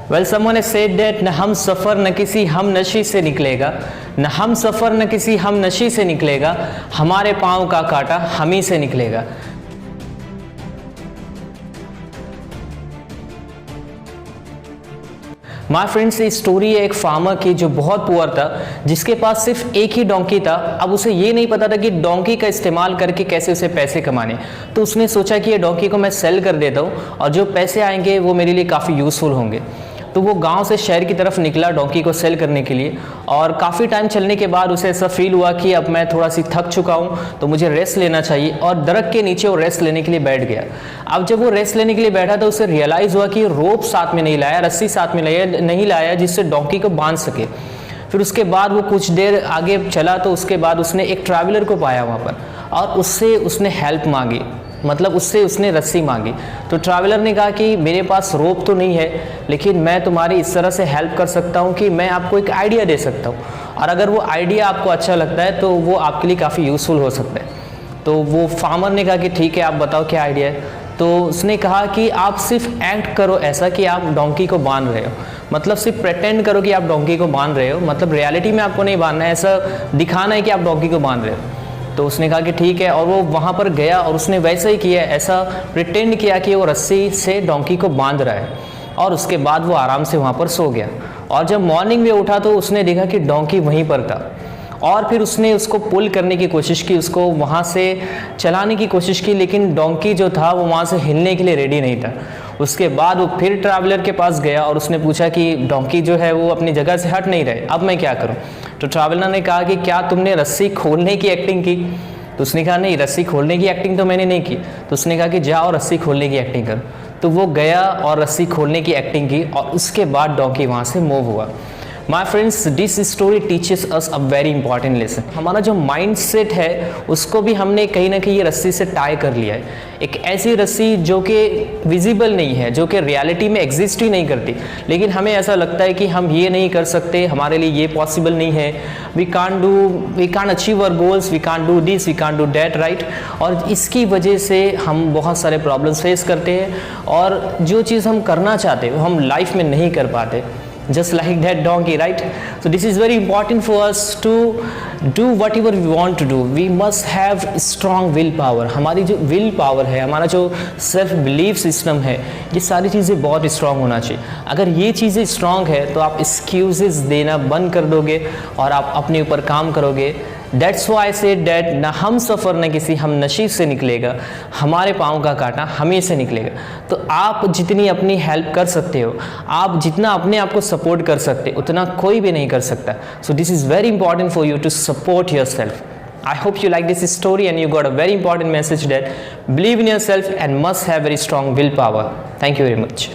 Well, someone has said that न हम सफ़र न किसी हम नशी से निकलेगा, न हम सफ़र न किसी हम नशी से निकलेगा, हमारे पाँव का कांटा हम ही से निकलेगा। माय फ्रेंड्स, ये स्टोरी है एक फार्मर की जो बहुत पुअर था, जिसके पास सिर्फ एक ही डोंकी था। अब उसे ये नहीं पता था कि डोंकी का इस्तेमाल करके कैसे उसे पैसे कमाने। तो उसने सोचा कि ये डोंकी को मैं सेल कर देता हूँ और जो पैसे आएंगे वो मेरे लिए काफ़ी यूज़फुल होंगे। तो वो गांव से शहर की तरफ निकला डोंकी को सेल करने के लिए, और काफ़ी टाइम चलने के बाद उसे ऐसा फील हुआ कि अब मैं थोड़ा सी थक चुका हूँ तो मुझे रेस्ट लेना चाहिए, और दरख्त के नीचे वो रेस्ट लेने के लिए बैठ गया। अब जब वो रेस्ट लेने के लिए बैठा तो उसे रियलाइज़ हुआ कि रोप साथ में नहीं लाया, रस्सी साथ में नहीं लाया जिससे डोंकी को बांध सके। फिर उसके बाद वो कुछ देर आगे चला तो उसके बाद उसने एक ट्रैवलर को पाया वहाँ पर, और उससे उसने हेल्प मांगी, मतलब उससे उसने रस्सी मांगी। तो ट्रैवलर ने कहा कि मेरे पास रोप तो नहीं है, लेकिन मैं तुम्हारी इस तरह से हेल्प कर सकता हूँ कि मैं आपको एक आइडिया दे सकता हूँ, और अगर वो आइडिया आपको अच्छा लगता है तो वो आपके लिए काफ़ी यूज़फुल हो सकता है। तो वो फार्मर ने कहा कि ठीक है, आप बताओ क्या आइडिया है। तो उसने कहा कि आप सिर्फ एक्ट करो ऐसा कि आप डोंकी को बांध रहे हो, मतलब सिर्फ प्रेटेंड करो कि आप डोंकी को बांध रहे हो, मतलब रियलिटी में आपको नहीं बांधना है, ऐसा दिखाना है कि आप डोंकी को बांध रहे हो। तो उसने कहा कि ठीक है, और वो वहाँ पर गया और उसने वैसा ही किया, ऐसा प्रिटेंड किया कि वो रस्सी से डोंकी को बांध रहा है, और उसके बाद वो आराम से वहाँ पर सो गया। और जब मॉर्निंग में उठा तो उसने देखा कि डोंकी वहीं पर था, और फिर उसने उसको पुल करने की कोशिश की, उसको वहाँ से चलाने की कोशिश की, लेकिन डोंकी जो था वो वहाँ से हिलने के लिए रेडी नहीं था। उसके बाद वो फिर ट्रैवलर के पास गया और उसने पूछा कि डोंकी जो है वो अपनी जगह से हट नहीं रहे, अब मैं क्या करूं। तो ट्रैवलर ने कहा कि क्या तुमने रस्सी खोलने की एक्टिंग की। तो उसने कहा नहीं, रस्सी खोलने की एक्टिंग तो मैंने नहीं की। तो उसने कहा कि जाओ रस्सी खोलने की एक्टिंग करो। तो वो गया और रस्सी खोलने की एक्टिंग की, और उसके बाद डोंकी वहाँ से मूव हुआ। My friends, this story teaches us a very important lesson. हमारा जो माइंड सेट है उसको भी हमने कहीं ना कहीं ये रस्सी से टाई कर लिया है। एक ऐसी रस्सी जो कि विजिबल नहीं है, जो कि रियलिटी में एग्जिस्ट ही नहीं करती, लेकिन हमें ऐसा लगता है कि हम ये नहीं कर सकते, हमारे लिए ये पॉसिबल नहीं है, we can't achieve our goals, we can't do this, we can't do that, right. और इसकी वजह से हम बहुत सारे प्रॉब्लम्स फेस करते हैं, और जो चीज़ हम करना चाहते हैं वो हम लाइफ में नहीं कर पाते। Just like that donkey, right? So this is very important for us to do whatever we want to do. We must have strong will power. हमारी जो will power है, हमारा जो self belief system है, ये सारी चीज़ें बहुत strong होना चाहिए। अगर ये चीज़ें strong है तो आप excuses देना बंद कर दोगे और आप अपने ऊपर काम करोगे। That's why I said that न हम सफ़र न किसी हम नशी से निकलेगा, हमारे पाँव का कांटा हम ही से निकलेगा। तो आप जितनी अपनी हेल्प कर सकते हो, आप जितना अपने आप को सपोर्ट कर सकते हो, उतना कोई भी नहीं कर सकता। So this is very important for you to support your self. I hope you like this story and you got a very important message that believe in yourself and must have very strong willpower. Thank you very much.